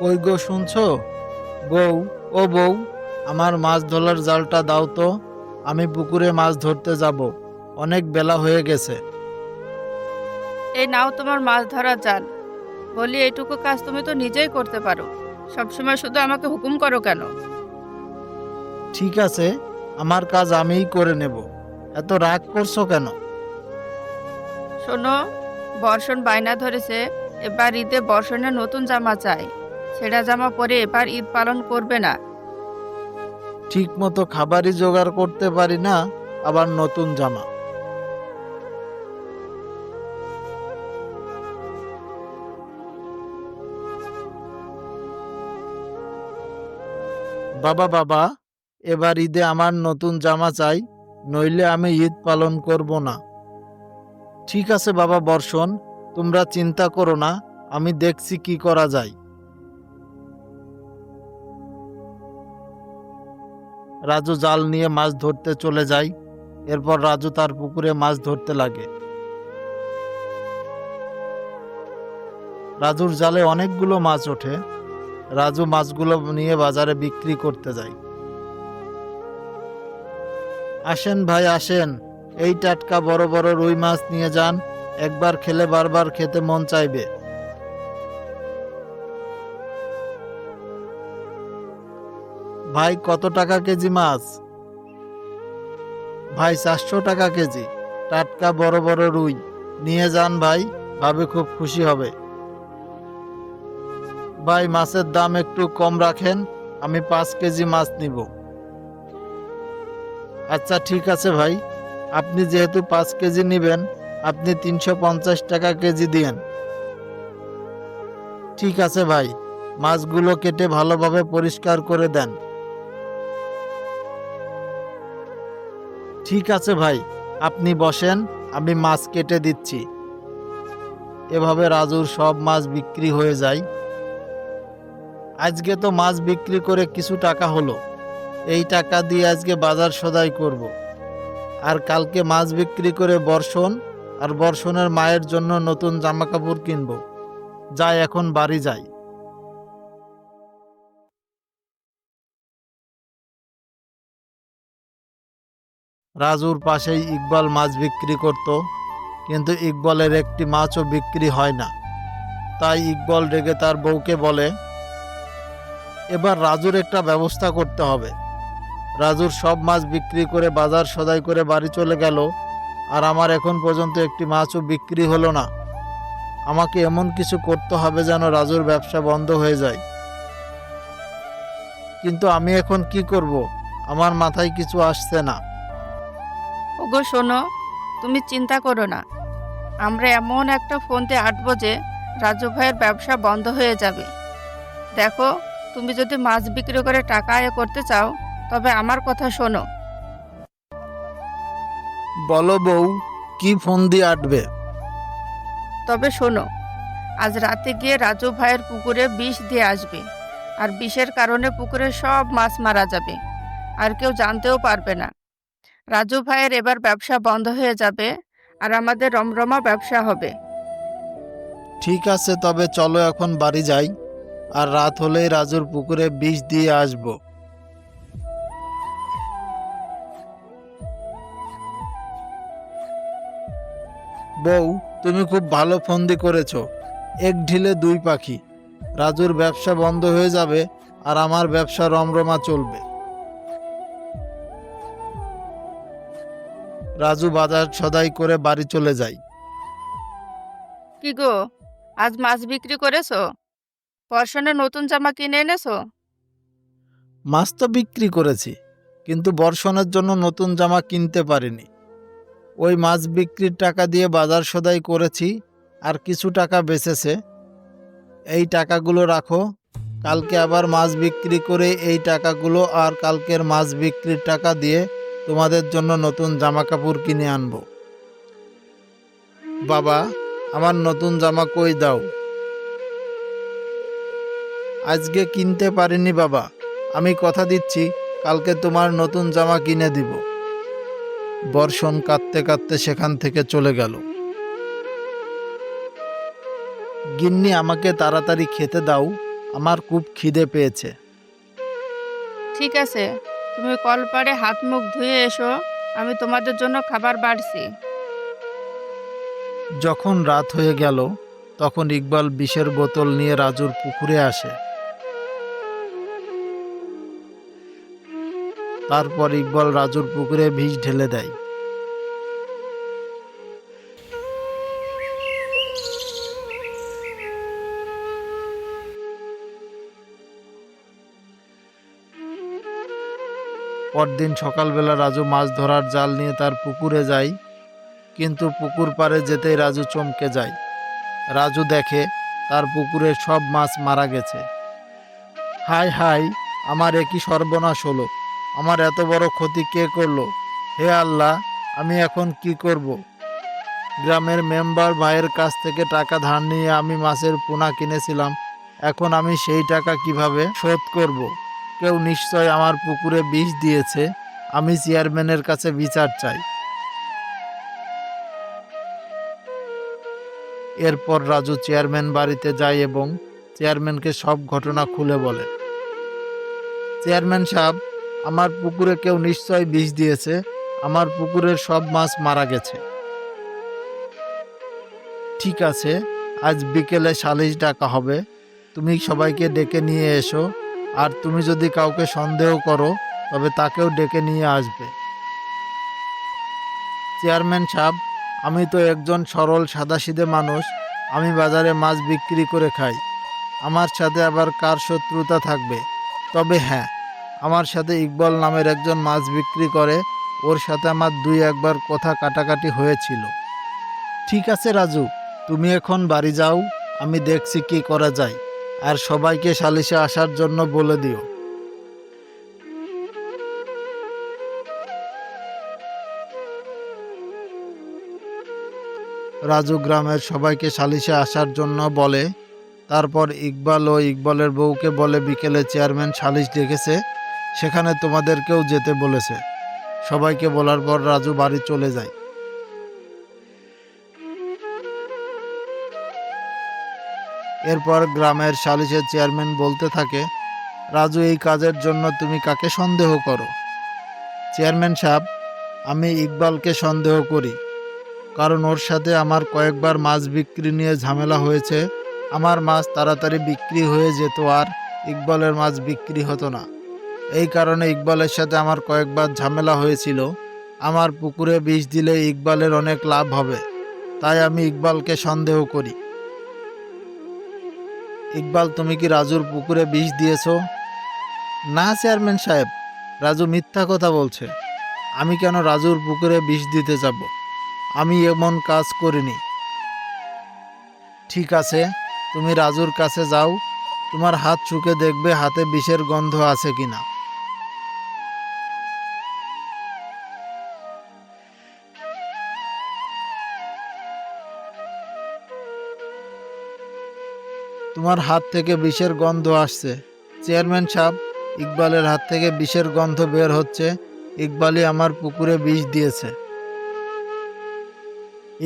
কই গো শুনছো? বউ, ও বউ, আমার মাছ ধরার জালটা দাও তো। আমি পুকুরে মাছ ধরতে যাব, অনেক বেলা হয়ে গেছে। এই নাও তোমার মাছ ধরার জাল। বলি, এইটুকু কাজ তুমি তো নিজেই করতে পারো, সবসময় শুধু আমাকে হুকুম করো কেন? ঠিক আছে, আমার কাজ আমিই করে নেব। এত রাগ করছো কেন? শোনো, বর্ষণ বায়না ধরেছে, এবার ঈদে বর্ষণের নতুন জামা চাই। ছেঁড়া জামা পরে এবার ঈদ পালন করবে না। ঠিক মতো খাবারই জোগাড় করতে পারি না, আবার নতুন জামা। বাবা বাবা, এবার ঈদে আমার নতুন জামা চাই, নইলে আমি ঈদ পালন করব না। ঠিক আছে বাবা বর্ষণ, তোমরা চিন্তা করো না, আমি দেখছি কি করা যায়। রাজু জাল নিয়ে মাছ ধরতে চলে যায়। এরপর রাজু তার পুকুরে মাছ ধরতে লাগে। রাজুর জালে অনেকগুলো মাছ ওঠে। রাজু মাছগুলো নিয়ে বাজারে বিক্রি করতে যায়। আসেন ভাই আসেন, এই টাটকা বড় বড় রুই মাছ নিয়ে যান, একবার খেলে বারবার খেতে মন চাইবে। ভাই কত টাকা কেজি মাছ? ভাই 400 টাকা কেজি, টাটকা বড় বড় রুই, নিয়ে যান ভাই, ভাবে খুব খুশি হবে। ভাই মাছের দাম একটু কম রাখেন, আমি 5 কেজি মাছ নিব। আচ্ছা ঠিক আছে ভাই, আপনি যেহেতু 5 কেজি নেবেন, আপনি 350 টাকা কেজি দিয়েন। ঠিক আছে ভাই, মাছগুলো কেটে ভালোভাবে পরিষ্কার করে দেন। ঠিক আছে ভাই, আপনি বসেন, আমি মাছ কেটে দিচ্ছি। এভাবে রাজুর সব মাছ বিক্রি হয়ে যায়। আজকে তো মাছ বিক্রি করে কিছু টাকা হলো, এই টাকা দিয়ে আজকে বাজার সদাই করব। আর কালকে মাছ বিক্রি করে বর্ষণ আর বর্ষণের মায়ের জন্য নতুন জামা কাপড় কিনবো। যাই এখন বাড়ি যাই। রাজুর পাশেই ইকবাল মাছ বিক্রি করত, কিন্তু ইকবালের একটি মাছও বিক্রি হয় না। তাই ইকবাল রেগে তার বউকে বলে, এবার রাজুর একটা ব্যবস্থা করতে হবে। রাজুর সব মাছ বিক্রি করে বাজার সদাই করে বাড়ি চলে গেল, আর আমার এখন পর্যন্ত একটি মাছও বিক্রি হলো না। আমাকে এমন কিছু করতে হবে যেন রাজুর ব্যবসা বন্ধ হয়ে যায়। কিন্তু আমি এখন কি করব? আমার মাথায় কিছু আসছে না। ওগো শোনো, তুমি চিন্তা করো না। আমরা এমন একটা ফোনতে আঁটবো যে রাজু ভাইয়ের ব্যবসা বন্ধ হয়ে যাবে। দেখো, তুমি যদি মাছ বিক্রি করে টাকা আয় করতে চাও, তবে আমার কথা শোনো। বলো বউ, কি ফোন দিয়ে আটবে? তবে শোনো, আজ রাতে গিয়ে রাজু ভাইয়ের পুকুরে বিষ দিয়ে আসবে। আর বিষের কারণে পুকুরে সব মাছ মারা যাবে, আর কেউ জানতেও পারবে না। রাজু ভাইয়ের এবার ব্যবসা বন্ধ হয়ে যাবে, আর আমাদের রমরমা ব্যবসা হবে। ঠিক আছে, তবে চলো এখন বাড়ি যাই, আর রাত হলেই রাজুর পুকুরে বিষ দিয়ে আসবো। বউ, তুমি খুব ভালো ফন্দি করেছো। এক ঢিলে দুই পাখি, রাজুর ব্যবসা বন্ধ হয়ে যাবে, আর আমার ব্যবসা রমরমা চলবে। রাজু বাজার সদাই করে বাড়ি চলে যায়। কি গো, আজ মাছ বিক্রি করেছো? বর্ষণের নতুন জামা কিনে এনেছো? মাছ তো বিক্রি করেছি, কিন্তু বর্ষণের জন্য নতুন জামা কিনতে পারিনি। ওই মাছ বিক্রির টাকা দিয়ে বাজার সদাই করেছি, আর কিছু টাকা বেঁচেছে। এই টাকাগুলো রাখো, কালকে আবার মাছ বিক্রি করে এই টাকাগুলো আর কালকের মাছ বিক্রির টাকা দিয়ে তোমাদের জন্য নতুন জামা কাপড় কিনে আনবো। বাবা, আমার নতুন জামা কই দাও? আজকে কিনতে পারিনি বাবা, আমি কথা দিচ্ছি কালকে তোমার নতুন জামা কিনে দিব। বর্ষণ কাঁদতে কাঁদতে সেখান থেকে চলে গেল। গিন্নি, আমাকে তাড়াতাড়ি খেতে দাও, আমার খুব খিদে পেয়েছে। ঠিক আছে, তুমি কলপাড়ে হাত মুখ ধুয়ে এসো, আমি তোমাদের জন্য খাবার বাড়ছি। যখন রাত হয়ে গেল তখন ইকবাল বিষের বোতল নিয়ে রাজুর পুকুরে আসে। তারপর ইকবাল রাজুর পুকুরে বিষ ঢেলে দেয়। পরদিন সকালবেলা রাজু মাছ ধরার জাল নিয়ে তার পুকুরে যায়, কিন্তু পুকুর পাড়ে যেতেই রাজু চমকে যায়। রাজু দেখে তার পুকুরের সব মাছ মারা গেছে। হায় হায়, আমার একই সর্বনাশ হলো, আমার এত বড় ক্ষতি কে করলো? হে আল্লাহ, আমি এখন কি করব? গ্রামের মেম্বার ভাইয়ের কাছ থেকে টাকা ধার নিয়ে আমি মাছের পোনা কিনেছিলাম, এখন আমি সেই টাকা কিভাবে শোধ করব? কেউ নিশ্চয় আমার পুকুরে বিষ দিয়েছে, আমি চেয়ারম্যানের কাছে বিচার চাই। এরপর রাজু চেয়ারম্যান বাড়িতে যায় এবং চেয়ারম্যানকে সব ঘটনা খুলে বলে। চেয়ারম্যান সাহেব, আমার পুকুরে কেউ নিশ্চয় বিষ দিয়েছে, আমার পুকুরের সব মাছ মারা গেছে। ঠিক আছে, আজ বিকেলে সালিশ ডাকা হবে, তুমি সবাইকে ডেকে নিয়ে এসো, আর তুমি যদি কাউকে সন্দেহ করো তবে তাকেও ডেকে নিয়ে আসবে। চেয়ারম্যান সাহেব, আমি তো একজন সরল সাদাসিধে মানুষ, আমি বাজারে মাছ বিক্রি করে খাই, আমার সাথে আবার কার শত্রুতা থাকবে? তবে হ্যাঁ, আমার সাথে ইকবাল নামের একজন মাছ বিক্রি করে, ওর সাথে আমার দুই একবার কথা কাটাকাটি হয়েছিল। ঠিক আছে রাজু, তুমি এখন বাড়ি যাও, আমি দেখছি কি করা যায়, আর সবাইকে সালিশে আসার জন্য বলে দিও। রাজু গ্রামের সবাইকে সালিশে আসার জন্য বলে। তারপর ইকবাল ও ইকবালের বউকে বলে বিকেলে চেয়ারম্যান সালিশ ডেকেছে, সেখানে তোমাদেরকেও যেতে বলেছে। সবাইকে বলার পর রাজু বাড়ি চলে যায়। এরপর গ্রামের সালিশের চেয়ারম্যান বলতে থাকে, রাজু, এই কাজের জন্য তুমি কাকে সন্দেহ করো? চেয়ারম্যান সাহেব, আমি ইকবালকে সন্দেহ করি, কারণ ওর সাথে আমার কয়েকবার মাছ বিক্রি নিয়ে ঝামেলা হয়েছে। আমার মাছ তাড়াতাড়ি বিক্রি হয়ে যেত আর ইকবালের মাছ বিক্রি হতো না। এই কারণে ইকবালের সাথে আমার কয়েকবার ঝামেলা হয়েছিল। আমার পুকুরে বিষ দিলে ইকবালের অনেক লাভ হবে, তাই আমি ইকবালকে সন্দেহ করি। ইকবাল, তুমি কি রাজুর পুকুরে বিষ দিয়েছো? না চেয়ারম্যান সাহেব, রাজু মিথ্যা কথা বলছে, আমি কেন রাজুর পুকুরে বিষ দিতে যাব? আমি এমন কাজ করিনি। ঠিক আছে, তুমি রাজুর কাছে যাও, তোমার হাত শুকে দেখবে হাতে বিষের গন্ধ আছে কিনা। তোমার হাত থেকে বিষের গন্ধ আসছে। চেয়ারম্যান সাহেব, ইকবালের হাত থেকে বিষের গন্ধ বের হচ্ছে, ইকবালই আমার পুকুরে বিষ দিয়েছে।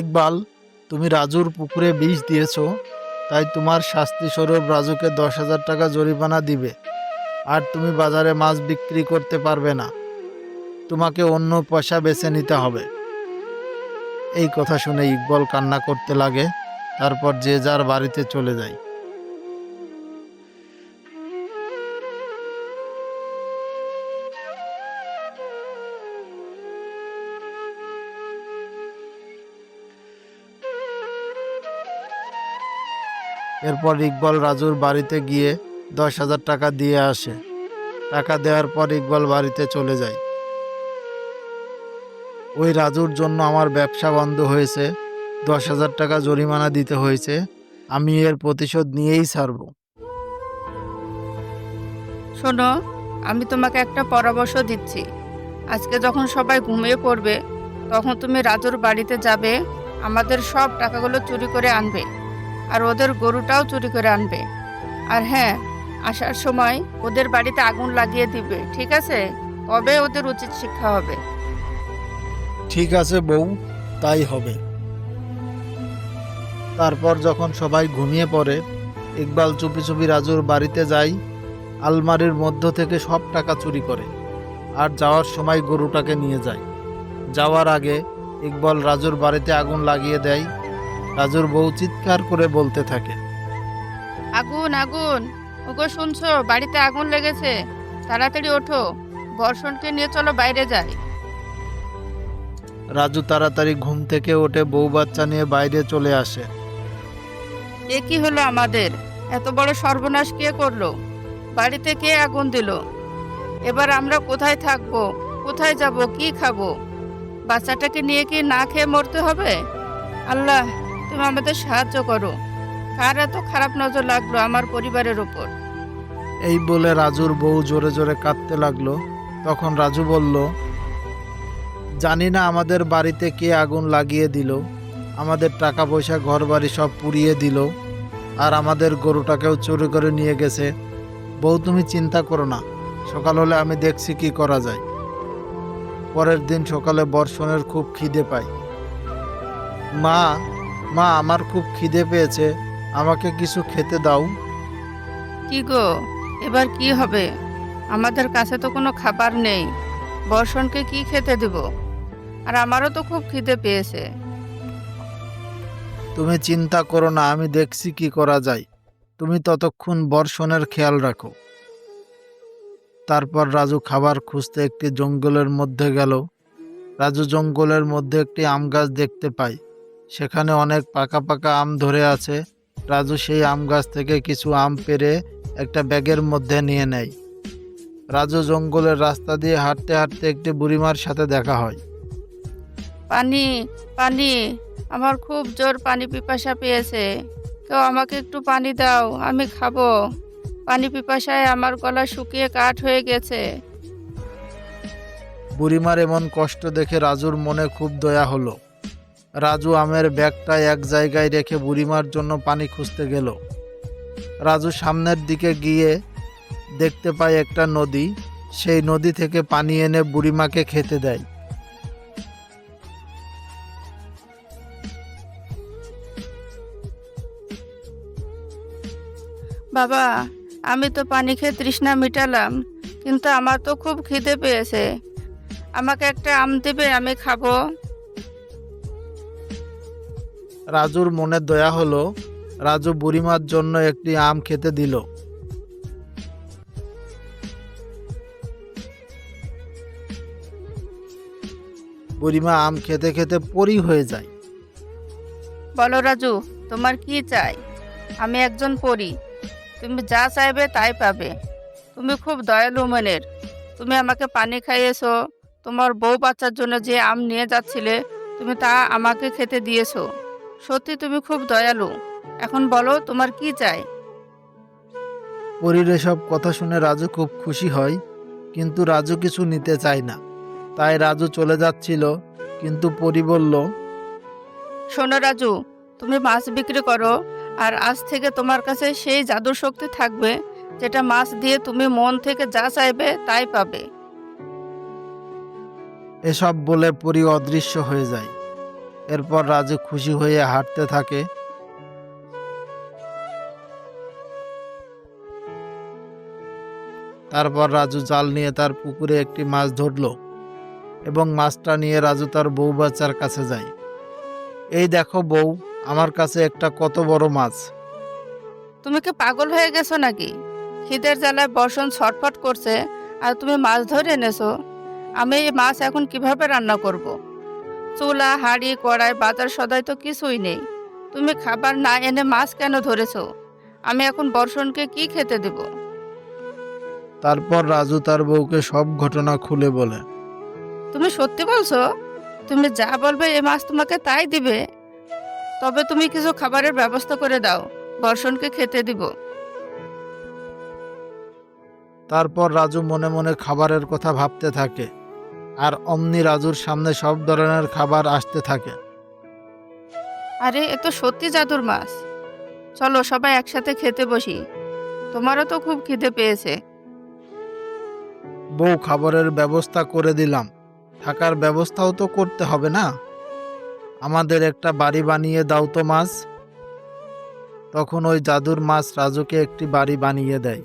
ইকবাল, তুমি রাজুর পুকুরে বিষ দিয়েছো, তাই তোমার শাস্তি স্বরূপ রাজুকে 10,000 টাকা জরিমানা দিবে, আর তুমি বাজারে মাছ বিক্রি করতে পারবে না, তোমাকে অন্য পয়সা বেছে নিতে হবে। এই কথা শুনে ইকবাল কান্না করতে লাগে, তারপর যে যার বাড়িতে চলে যায়। এরপর ইকবাল রাজুর বাড়িতে গিয়ে 10,000 টাকা দিয়ে আসে। টাকা দেওয়ার পর ইকবাল বাড়িতে চলে যায়। ওই রাজুর জন্য আমার ব্যবসা বন্ধ হয়েছে, 10,000 টাকা জরিমানা দিতে হয়েছে, আমি এর প্রতিশোধ নিয়েই ছাড়ব। শোনো, আমি তোমাকে একটা পরামর্শ দিচ্ছি। আজকে যখন সবাই ঘুমিয়ে পড়বে, তখন তুমি রাজুর বাড়িতে যাবে, আমাদের সব টাকাগুলো চুরি করে আনবে, আর ওদের গরুটাও চুরি করে আনবে। আর হ্যাঁ, আসার সময় ওদের বাড়িতে আগুন লাগিয়ে দিবে, ঠিক আছে? তবে ওদের উচিত শিক্ষা হবে। ঠিক আছে বউ, তাই হবে। তারপর যখন সবাই ঘুমিয়ে পড়ে, ইকবাল চুপি চুপি রাজুর বাড়িতে যায়, আলমারির মধ্য থেকে সব টাকা চুরি করে আর যাওয়ার সময় গরুটাকে নিয়ে যায়। যাওয়ার আগে ইকবাল রাজুর বাড়িতে আগুন লাগিয়ে দেয়। রাজুর বউ চিৎকার করে বলতে থাকে, আগুন আগুন! ওগো শুনছো, বাড়িতে আগুন লেগেছে, তাড়াতাড়ি ওঠো, বর্ষণকে নিয়ে চলো বাইরে যাই। রাজু তাড়াতাড়ি ঘুম থেকে উঠে বউ বাচ্চা নিয়ে বাইরে চলে আসে। এ কি হলো আমাদের? এত বড় সর্বনাশ কে করলো? বাড়িতে কে আগুন দিল? এবার আমরা কোথায় থাকবো, কোথায় যাব, কি খাবো? বাচ্চাটাকে নিয়ে কি না খেয়ে মরতে হবে? আল্লাহ, তুমি আমাদের সাহায্য করো। কার এত খারাপ নজর লাগলো আমার পরিবারের উপর? এই বলে রাজুর বউ জোরে জোরে কাঁদতে লাগলো। তখন রাজু বলল, জানি না আমাদের বাড়িতে কে আগুন লাগিয়ে দিল, আমাদের টাকা পয়সা ঘর বাড়ি সব পুড়িয়ে দিল, আর আমাদের গরুটাকেও চুরি করে নিয়ে গেছে। বউ, তুমি চিন্তা করো না, সকাল হলে আমি দেখছি কি করা যায়। পরের দিন সকালে বর্ষণের খুব খিদে পায়। মা, মা, আমার খুব খিদে পেয়েছে, আমাকে কিছু খেতে দাও। কি গো, এবার কি হবে? আমাদের কাছে তো কোনো খাবার নেই, বর্ষণকে কি খেতে দেব? আর আমারও তো খুব খিদে পেয়েছে। তুমি চিন্তা করো না, আমি দেখছি কি করা যায়, তুমি ততক্ষণ বর্ষণের খেয়াল রাখো। তারপর রাজু খাবার খুঁজতে একটি জঙ্গলের মধ্যে গেল। রাজু জঙ্গলের মধ্যে একটি আম গাছ দেখতে পায়, সেখানে অনেক পাকা পাকা আম ধরে আছে। রাজু সেই আম গাছ থেকে কিছু আম পেড়ে একটা ব্যাগের মধ্যে নিয়ে নেয়। রাজু জঙ্গলের রাস্তা দিয়ে হাঁটতে হাঁটতে একটি বুড়িমার সাথে দেখা হয়। পানি, পানি! আমার খুব জোর পানি পিপাসা পেয়েছে, কেউ আমাকে একটু পানি দাও, আমি খাবো। পানি পিপাসায় আমার গলা শুকিয়ে কাঠ হয়ে গেছে। বুড়িমার এমন কষ্ট দেখে রাজুর মনে খুব দয়া হলো। রাজু আমের ব্যাগটা এক জায়গায় রেখে বুড়িমার জন্য পানি খুঁজতে গেল। রাজু সামনের দিকে গিয়ে দেখতে পায় একটা নদী। সেই নদী থেকে পানি এনে বুড়িমাকে খেতে দেয়। বাবা, আমি তো পানি খেয়ে তৃষ্ণা মিটালাম, কিন্তু আমার তো খুব খিদে পেয়েছে, আমাকে একটা আম দেবে, আমি খাবো। রাজুর মনে দয়া হলো। রাজু বুড়িমার জন্য একটি আম খেতে দিল। বুড়িমা আম খেতে খেতে পরি হয়ে যায়। বলো রাজু, তোমার কি চাই? আমি একজন পরী, তুমি যা চাইবে তাই পাবে। তুমি খুব দয়ালু মনের, তুমি আমাকে পানি খাইয়েছো, তোমার বউ বাচ্চার জন্য যে আম নিয়ে যাচ্ছিলে তুমি তা আমাকে খেতে দিয়েছো। সত্যি তুমি খুব দয়ালু। এখন বলো তোমার কি চাই? পরীর এসব কথা শুনে রাজু খুব খুশি হয়, কিন্তু রাজু কিছু নিতে চায় না। তাই রাজু চলে যাচ্ছিল, কিন্তু পরী বলল, শোনো রাজু, তুমি মাছ বিক্রি করো, আর আজ থেকে তোমার কাছে সেই জাদুর শক্তি থাকবে যেটা মাছ দিয়ে তুমি মন থেকে যা চাইবে তাই পাবে। এসব বলে পরী অদৃশ্য হয়ে যায়। এরপর রাজু খুশি হয়ে হাঁটতে থাকে। তারপর রাজু জাল নিয়ে তার পুকুরে একটি মাছ ধরলো এবং মাছটা নিয়ে রাজু তার বউ বাচ্চার কাছে যায়। এই দেখো বউ, আমার কাছে একটা কত বড় মাছ। তুমি কি পাগল হয়ে গেছো নাকি? খিদের জ্বালায় বর্ষণ ছটফট করছে, আর তুমি মাছ ধরে এনেছো। আমি এই মাছ এখন কিভাবে রান্না করব? চুলা, হাঁড়ি, কড়াই, বাজার সদাই তো কিছুই নেই। তুমি খাবার না এনে মাছ কেন ধরেছো? আমি এখন বর্ষণকে কি খেতে দেব? তারপর রাজু তার বউকে সব ঘটনা খুলে বলে। তুমি সত্যি বলছো? তুমি যা বলবে এই মাছ তোমাকে তাই দিবে। তবে তুমি কিছু খাবারের ব্যবস্থা করে দাও, বর্ষণকে খেতে দিব। তারপর রাজু মনে মনে খাবারের কথা ভাবতে থাকে, আর অমনি রাজুর সামনে সব ধরনের খাবার আসতে থাকে। আরে, এ তো সত্যি জাদুর মাছ। চলো সবাই একসাথে খেতে বসি, তোমারও তো খুব খিদে পেয়েছে। বউ, খাবারের ব্যবস্থা করে দিলাম, থাকার ব্যবস্থাও তো করতে হবে না? আমাদের একটা বাড়ি বানিয়ে দাও তো মাছ। তখন ওই জাদুর মাছ রাজুকে একটি বাড়ি বানিয়ে দেয়।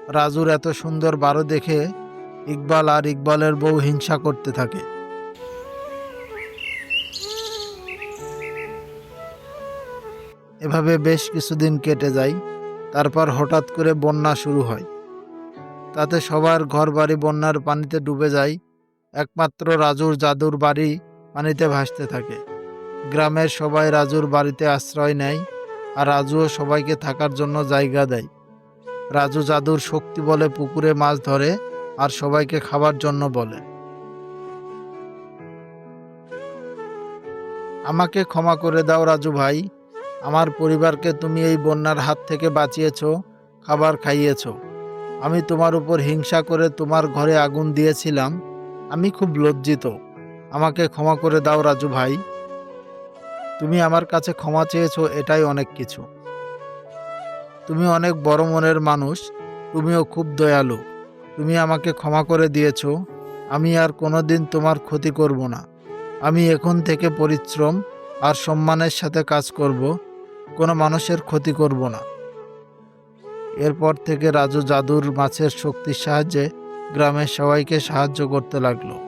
রাজুর এত সুন্দর বাড়ি দেখে ইকবাল আর ইকবালের বউ হিংসা করতে থাকে। এভাবে বেশ কিছুদিন কেটে যায়। তারপর হঠাৎ করে বন্যা শুরু হয়। তাতে সবার ঘরবাড়ি বন্যার পানিতে ডুবে যায়। একমাত্র রাজুর জাদুর বাড়ি পানিতে ভাসতে থাকে। গ্রামের সবাই রাজুর বাড়িতে আশ্রয় নেয়, আর রাজুও সবাইকে থাকার জন্য জায়গা দেয়। রাজু জাদুর শক্তি বলে পুকুরে মাছ ধরে আর সবাইকে খাবার জন্য বলে। আমাকে ক্ষমা করে দাও রাজু ভাই, আমার পরিবারকে তুমি এই বন্যার হাত থেকে বাঁচিয়েছো, খাবার খাইয়েছো। আমি তোমার উপর হিংসা করে তোমার ঘরে আগুন দিয়েছিলাম, আমি খুব লজ্জিত। আমাকে ক্ষমা করে দাও রাজু ভাই। তুমি আমার কাছে ক্ষমা চেয়েছো, এটাই অনেক কিছু। তুমি অনেক বড় মনের মানুষ, তুমিও খুব দয়ালু। তুমি আমাকে ক্ষমা করে দিয়েছো, আমি আর কোনোদিন তোমার ক্ষতি করব না। আমি এখন থেকে পরিশ্রম আর সম্মানের সাথে কাজ করব, কোনো মানুষের ক্ষতি করব না। এরপর থেকে রাজু জাদুর মাছের শক্তির সাহায্যে গ্রামের সবাইকে সাহায্য করতে লাগলো।